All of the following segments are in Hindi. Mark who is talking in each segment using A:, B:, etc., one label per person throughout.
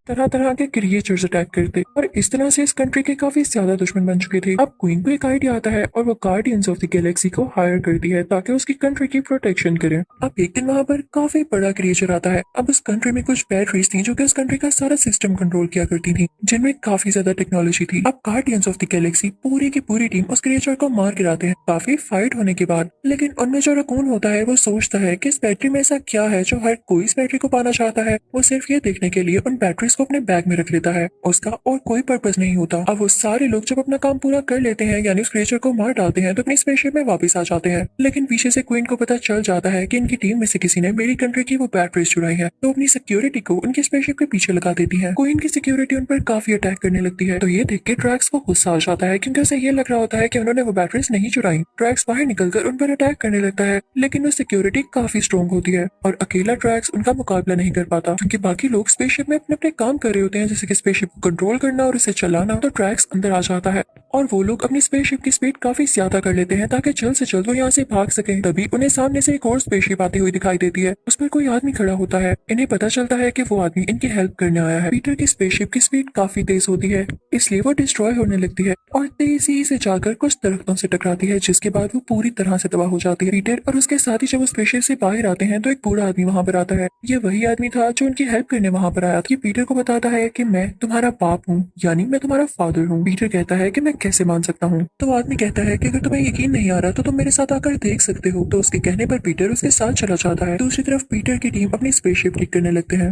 A: तरह तरह के क्रिएचर्स अटैक करते और इस तरह से इस कंट्री के काफी ज्यादा दुश्मन बन चुके थे। अब क्वीन को एक आइडिया आता है और वो गार्डियंस ऑफ द गैलेक्सी को हायर करती है ताकि उसकी कंट्री की प्रोटेक्शन करे। अब एक दिन वहाँ पर काफी बड़ा क्रिएचर आता है। अब उस कंट्री में कुछ बैटरीज थी जो कि उस कंट्री का सारा सिस्टम कंट्रोल किया करती थी, जिनमें काफी ज्यादा टेक्नोलॉजी थी। अब गार्डियंस ऑफ द गैलेक्सी पूरी की पूरी टीम उस क्रिएचर को मार गिराते हैं काफी फाइट होने के बाद। लेकिन उनमें जो रकून होता है वो सोचता है कि इस बैटरी में ऐसा क्या है जो हर कोई इस बैटरी को पाना चाहता है। वो सिर्फ ये देखने के लिए उन बैटरीज को अपने बैग में रख लेता है, उसका और कोई पर्पस नहीं होता। अब वो सारे लोग जब अपना काम पूरा कर लेते हैं यानी उस क्रिएचर को मार डालते हैं तो अपनी स्पेसशिप में वापस आ जाते हैं। लेकिन पीछे से क्वीन को पता चल जाता है कि इनकी टीम में से किसी ने मेरी कंट्री की वो बैटरीज चुराई है, तो अपनी सिक्योरिटी को उनकी स्पेसशिप के पीछे लगा देती है। क्वीन की सिक्योरिटी उन पर काफी अटैक करने लगती है, तो ये देख के ड्रैक्स को गुस्सा आ जाता है क्योंकि उसे ये लग रहा होता है कि उन्होंने वो बैटरीज नहीं चुराई। ड्रैक्स बाहर निकलकर उन पर अटैक करने लगता है, लेकिन वो सिक्योरिटी काफी स्ट्रॉन्ग होती है और अकेला ड्रैक्स उनका मुकाबला नहीं कर पाता क्योंकि बाकी लोग स्पेसशिप में अपने अपने काम कर रहे होते हैं, जैसे कि स्पेसशिप को कंट्रोल करना और उसे चलाना। तो ड्रैक्स अंदर आ जाता है और वो लोग अपनी स्पेसशिप की स्पीड काफी ज्यादा कर लेते हैं ताकि जल्द से जल्द वो यहाँ से भाग सके। तभी उन्हें सामने से एक और स्पेसशिप आती हुई दिखाई देती है, उस पर कोई आदमी खड़ा होता है। इन्हें पता चलता है कि वो आदमी इनकी हेल्प करने आया है। पीटर की स्पेसशिप की स्पीड काफी तेज होती है, इसलिए वो डिस्ट्रॉय होने लगती है और तेजी से जाकर कुछ दरख्तों से टकराती है, जिसके बाद वो पूरी तरह से तबाह हो जाती है। पीटर और उसके साथी जब उस स्पेसशिप से बाहर आते हैं तो एक बूढ़ा आदमी वहाँ पर आता है। ये वही आदमी था जो उनकी हेल्प करने वहाँ पर आया था। ये पीटर को बताता है कि मैं तुम्हारा बाप हूँ, यानी मैं तुम्हारा फादर हूँ। पीटर कहता है कि मैं कैसे मान सकता हूँ। तो आदमी कहता है कि अगर तुम्हें यकीन नहीं आ रहा तो तुम मेरे साथ आकर देख सकते हो। तो उसके कहने पर पीटर उसके साथ चला जाता है। दूसरी तरफ पीटर की टीम अपनी स्पेसशिप ठीक करने लगते हैं।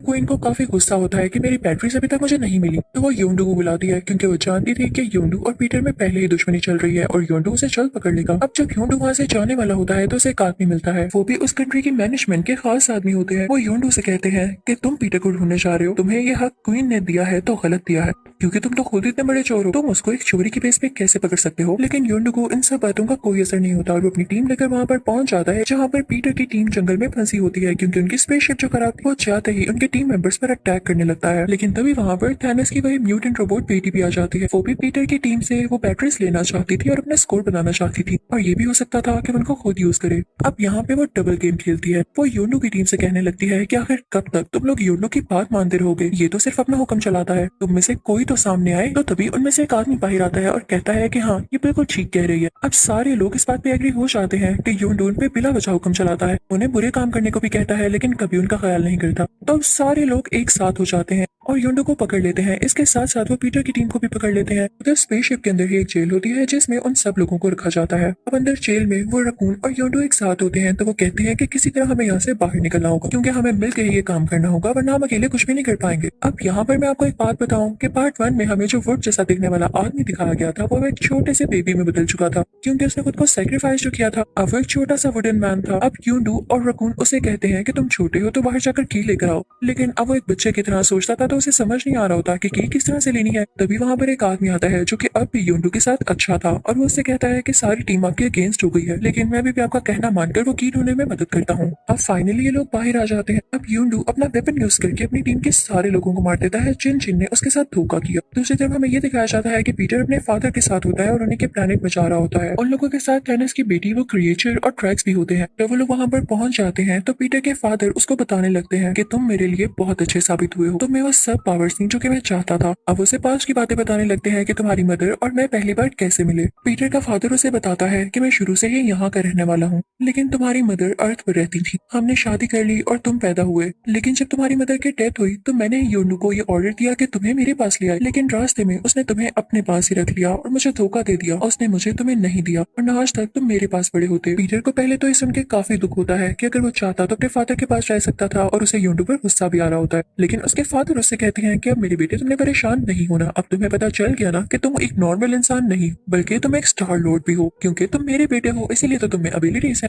A: क्वीन को काफी गुस्सा होता है कि मेरी बैटरीज अभी तक मुझे नहीं मिली, तो वो योंडू को बुलाती है क्योंकि वो जानती थी कि योंडू और पीटर में पहले ही दुश्मनी चल रही है और योंडू उसे जल्द पकड़ लेगा। अब जब योंडू वहाँ से जाने वाला होता है तो उसे एक आदमी मिलता है, वो भी उस कंट्री की मैनेजमेंट के खास आदमी होते हैं। वो योंडू से कहते हैं कि तुम पीटर को ढूंढने जा रहे हो, तुम्हें ये हक क्वीन ने दिया है तो गलत दिया है क्योंकि तुम तो खुद इतने बड़े चोर हो, तुम उसको एक चोरी की बेस पे कैसे पकड़ सकते हो। लेकिन योंडू को इन सब बातों का कोई असर नहीं होता और वो अपनी टीम लेकर वहाँ पर पहुंच जाता है जहाँ पर पीटर की टीम जंगल में फंसी होती है क्योंकि उनकी स्पेसशिप जो खराब थी वो जाते ही उनके टीम मेंबर्स पर अटैक करने लगता है। लेकिन तभी वहाँ पर थैनोस की वही म्यूटेंट रोबोट बेटी भी आ जाती है। वो भी पीटर की टीम से वो बैटरीज लेना चाहती थी और अपना स्कोर बनाना चाहती थी और ये भी हो सकता था कि वो उनको खुद यूज करे। अब यहाँ पे वो डबल गेम खेलती है। वो योंडू की टीम से कहने लगती है कि आखिर कब तक तुम लोग योंडू की बात मानते रहोगे, ये तो सिर्फ अपना हुक्म चलाता है, तुम में से कोई तो सामने आए। तो तभी उनमें से एक आदमी बाहर आता है और कहता है कि हाँ ये बिल्कुल ठीक कह रही है। अब सारे लोग इस बात पे एग्री हो जाते हैं कि योंडू उन पे बिला वजह हुक्म चलाता है, उन्हें बुरे काम करने को भी कहता है लेकिन कभी उनका ख्याल नहीं करता। तो अब सारे लोग एक साथ हो जाते हैं और योंडू को पकड़ लेते हैं। इसके साथ साथ वो पीटर की टीम को भी पकड़ लेते हैं। उधर स्पेसशिप के अंदर ही एक जेल होती है जिसमें उन सब लोगों को रखा जाता है। अब अंदर जेल में वो रकून और योंडू एक साथ होते हैं, तो वो कहते हैं कि किसी तरह हमें यहाँ से बाहर निकलना होगा क्योंकि हमें मिलकर ही ये काम करना होगा वरना हम अकेले कुछ भी नहीं कर पाएंगे। अब यहाँ पर मैं आपको एक बात बताऊं कि पार्ट 1 में हमें जो वुड जैसा दिखने वाला आदमी दिखाया गया था वो एक छोटे से बेबी में बदल चुका था क्योंकि उसने खुद को सेक्रीफाइस जो किया था। अब वो एक छोटा सा वुडन मैन था। अब योंडू और रकून उसे कहते हैं कि तुम छोटे हो तो बाहर जाकर की लेकर आओ, लेकिन अब वो एक बच्चे की तरह सोचता था तो उसे समझ नहीं आ रहा होता कि की किस तरह से लेनी है। तभी वहाँ पर एक आदमी आता है जो कि अब भी योंडू के साथ अच्छा था और वो उससे कहता है कि सारी टीम आपके अगेंस्ट हो गई है, लेकिन मैं भी आपका कहना मानकर वो की ढूंढने में मदद करता हूँ। अब फाइनली ये लोग बाहर आ जाते हैं। अब योंडू अपना वेपन यूज करके अपनी टीम के सारे लोगों को मार देता है जिन जिन ने उसके साथ धोखा किया। दूसरी तरफ हमें ये दिखाया जाता है कि पीटर अपने फादर के साथ होता है और उन्हीं के प्लेनेट में जा रहा होता है। उन लोगों के साथ थैनोस की बेटी, वो क्रिएचर और ट्रैक्स भी होते हैं। जब वो लोग वहाँ पर पहुंच जाते हैं तो पीटर के फादर उसको बताने लगते हैं कि तुम मेरे लिए बहुत अच्छे साबित हुए हो, तुम्हें वो सब पावर्स थी जो कि मैं चाहता था। अब उसे पास्ट की बातें बताने लगते हैं कि तुम्हारी मदर और मैं पहली बार कैसे मिले। पीटर का फादर उसे बताता है कि मैं शुरू से ही यहाँ का रहने वाला हूँ, लेकिन तुम्हारी मदर अर्थ पर रहती थी, हमने शादी कर ली और तुम पैदा हुए। लेकिन जब तुम्हारी मदर की डेथ हुई तो मैंने योंडू को ये ऑर्डर दिया कि तुम्हें मेरे पास ले आए, लेकिन रास्ते में उसने तुम्हें अपने पास ही रख लिया और मुझे धोखा दे दिया। उसने मुझे तुम्हें नहीं दिया और न आज तक तुम मेरे पास बड़े होते। पीटर को पहले तो ये सुन के काफी दुख होता है कि अगर वो चाहता तो अपने फादर के पास रह सकता था और उसे योंडू पर गुस्सा भी आ रहा होता है, लेकिन उसके फादर उससे कहते हैं कि अब मेरे बेटे तुमने परेशान नहीं होना, अब तुम्हें पता चल गया ना कि तुम एक नॉर्मल इंसान नहीं बल्कि तुम एक स्टार लॉर्ड भी हो, क्योंकि तुम मेरे बेटे हो इसीलिए तो तुम्हें एबिलिटीज है।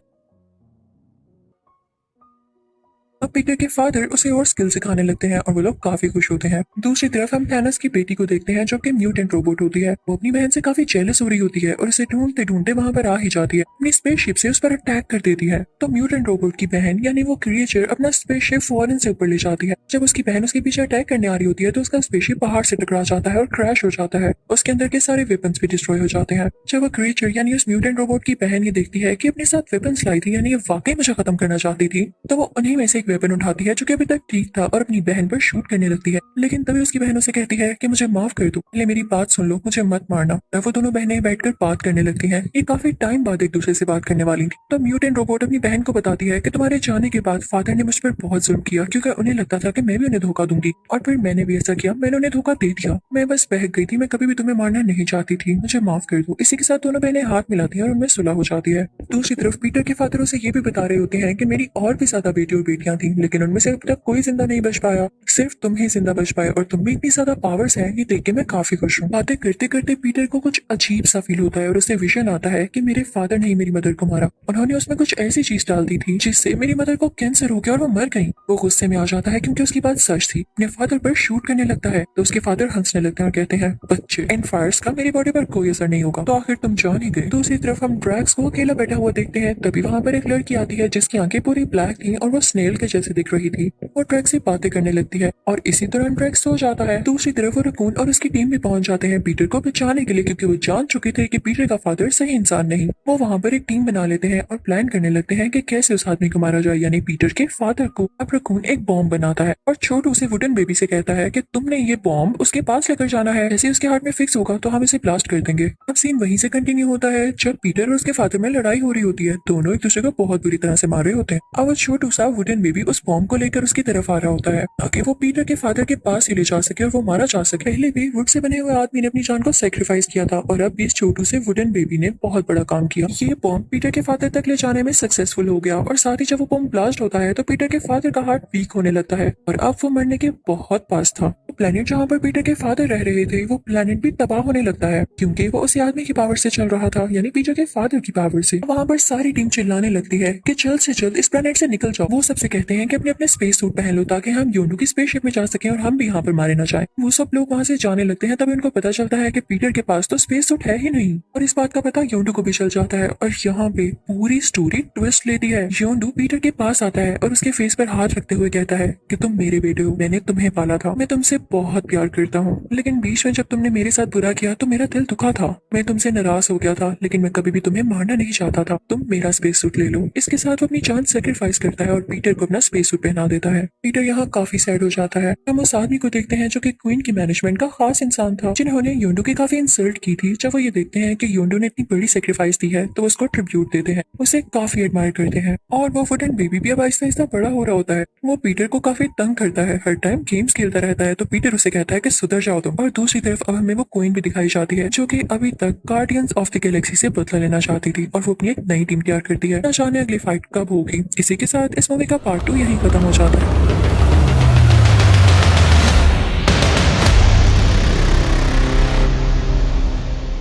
A: अब पीटर के फादर उसे और स्किल सिखाने लगते हैं और वो लोग काफी खुश होते हैं। दूसरी तरफ हम थैनोस की बेटी को देखते हैं जो कि म्यूटेंट रोबोट होती है। वो अपनी बहन से काफी जेलस हो रही होती है और उसे ढूंढते ढूंढते वहां पर आ ही जाती है। अपनी स्पेसशिप से उस पर अटैक कर देती है। तो म्यूटेंट रोबोट की बहन यानी वो क्रिएचर अपना स्पेसशिप फॉरन से ऊपर ले जाती है। जब उसकी बहन उसके पीछे अटैक करने आ रही होती है तो उसका स्पेसशिप पहाड़ से टकरा जाता है और क्रैश हो जाता है। उसके अंदर के सारे वेपन्स भी डिस्ट्रॉय हो जाते हैं। जब वो क्रिएचर यानी उस म्यूटेंट रोबोट की बहन ये देखती है कि अपने साथ वेपन्स लाई थी यानी ये वाकई मुझे खत्म करना चाहती थी, तो वो उन्हीं में से एक वेपन उठाती है जो कि अभी तक ठीक था और अपनी बहन पर शूट करने लगती है। लेकिन तभी उसकी बहन उसे कहती है कि मुझे माफ कर दो, पहले मेरी बात सुन लो, मुझे मत मारना। तब वो दोनों बहनें बैठकर बात करने लगती हैं। ये काफी टाइम बाद एक दूसरे से बात करने वाली थी। तब म्यूटेंट रोबोट अपनी बहन को बताती है कि तुम्हारे जाने के बाद फादर ने मुझ पर बहुत जुल्म किया, क्योंकि उन्हें लगता था कि मैं भी उन्हें धोखा दूंगी, और फिर मैंने भी ऐसा किया, मैंने उन्हें धोखा दे दिया। मैं बस बहक गई थी, मैं कभी भी तुम्हें मारना नहीं चाहती थी, मुझे माफ कर दो। इसी के साथ दोनों बहनें हाथ मिलाती हैं और उनमें सुलह हो जाती है। दूसरी तरफ पीटर के फादर उसे ये भी बता रहे होते हैं कि मेरी और भी ज्यादा बेटी और बेटियां थी, लेकिन उनमें से अब तक कोई जिंदा नहीं बच पाया, सिर्फ तुम ही जिंदा बच पाए, और तुम में इतनी ज्यादा पावर्स हैं, ये देख के मैं काफी खुश हूँ। बातें करते करते पीटर को कुछ अजीब सा फील होता है और उसे विजन आता है कि मेरे फादर ने ही मेरी मदर को मारा। उन्होंने उसमें कुछ ऐसी चीज डाल दी थी जिससे मेरी मदर को कैंसर हो गया और वो मर गई। वो गुस्से में आ जाता है क्योंकि उसकी बात सच थी। अपने फादर पर शूट करने लगता है तो उसके फादर हंसने लगते हैं और कहते हैं, बच्चे, इन फायर्स का मेरी बॉडी पर कोई असर नहीं होगा, तो आखिर तुम जान ही गए। दूसरी तरफ हम ड्रैक्स को अकेला बैठा हुआ देखते हैं। तभी वहाँ पर एक लड़की आती है जिसकी आंखें पूरी ब्लैक थी और वो स्नेल के जैसे दिख रही थी। वो ड्रैक्स से बातें करने लगती है और इसी दौरान ड्रैक्स सो जाता है। दूसरी तरफ वो रकून और उसकी टीम भी पहुंच जाते हैं पीटर को बचाने के लिए, क्योंकि वो जान चुके थे कि पीटर का फादर सही इंसान नहीं। वो वहाँ पर एक टीम बना लेते हैं और प्लान करने लगते हैं कि कैसे उस आदमी को मारा जाए, यानी पीटर के फादर को। अब रकून एक बॉम्ब बनाता है और छोटू से वुडन बेबी से कहता है कि तुमने ये बॉम्ब उसके पास लेकर जाना है, जैसे उसके हार्ट में फिक्स होगा तो हम इसे ब्लास्ट कर देंगे। अब सीन वहीं से कंटिन्यू होता है जब पीटर और उसके फादर में लड़ाई हो रही होती है। दोनों एक दूसरे को बहुत बुरी तरह से मार रहे होते हैं। अब वो छोटू सा वुडन बेबी उस बॉम्ब को लेकर उसकी तरफ आ रहा होता है ताकि वो पीटर के फादर के पास ही ले जा सके और वो मारा जा सके। पहले भी वुड से बने हुए आदमी ने अपनी जान को सेक्रीफाइस किया था और अब इस छोटू से वुडन बेबी ने बहुत बड़ा काम किया। ये बॉम्ब पीटर के फादर तक ले जाने में सक्सेसफुल हो गया और साथ ही जब वो बॉम्ब ब्लास्ट होता है तो पीटर के फादर का हार्ट वीक होने लगता है और अब वो मरने के बहुत पास था। प्लेनेट जहाँ पर पीटर के फादर रह रहे थे वो प्लेनेट भी तबाह होने लगता है क्योंकि वो उसी आदमी की पावर से चल रहा था, यानी पीटर के फादर की पावर से। वहाँ पर सारी टीम चिल्लाने लगती है कि जल्द से जल्द इस प्लेनेट से निकल जाओ। वो सबसे कहते हैं कि अपने अपने स्पेस सूट पहन लो ताकि हम योंडू की स्पेसशिप में जा सकें और हम भी यहाँ पर मारे न जाए। वो सब लोग वहाँ से जाने लगते हैं। तभी उनको पता चलता है कि पीटर के पास तो स्पेस सूट है ही नहीं और इस बात का पता योंडू को भी चल जाता है और यहाँ पे पूरी स्टोरी ट्विस्ट लेती है। योंडू पीटर के पास आता है और उसके फेस पर हाथ रखते हुए कहता है कि तुम मेरे बेटे हो, मैंने तुम्हें पाला था, मैं तुमसे बहुत प्यार करता हूँ, लेकिन बीच में जब तुमने मेरे साथ बुरा किया तो मेरा दिल दुखा था, मैं तुमसे नाराज हो गया था, लेकिन मैं कभी भी तुम्हें मारना नहीं चाहता था, तुम मेरा स्पेस सूट ले लो। इसके साथ वो अपनी जान सेक्रीफाइस करता है और पीटर को अपना स्पेस सूट पहना देता है। पीटर यहाँ काफी सैड हो जाता है। हम उस आदमी को देखते हैं जो कि क्वीन की मैनेजमेंट का खास इंसान था, जिन्होंने योंडू की काफी इंसल्ट की थी। जब वो ये देखते हैं कि योंडू ने इतनी बड़ी सेक्रीफाइस दी है तो उसको ट्रिब्यूट देते हैं, उसे काफी एडमायर करते हैं। और वो वुडन बेबी भी अब आहिस्ता आहिस्ता बड़ा हो रहा होता है। वो पीटर को काफी तंग करता है, हर टाइम गेम्स खेलता रहता है, तो पीटर उसे कहता है कि सुधर जाओ तुम। और दूसरी तरफ अब हमें वो क्वीन भी दिखाई जाती है जो कि अभी तक गार्डियंस ऑफ द गैलेक्सी से बदला लेना चाहती थी और वो अपनी एक नई टीम तैयार करती है। ना जाने अगली फाइट कब होगी। इसी के साथ इस मूवी का पार्ट 2 यहीं खत्म हो जाता है।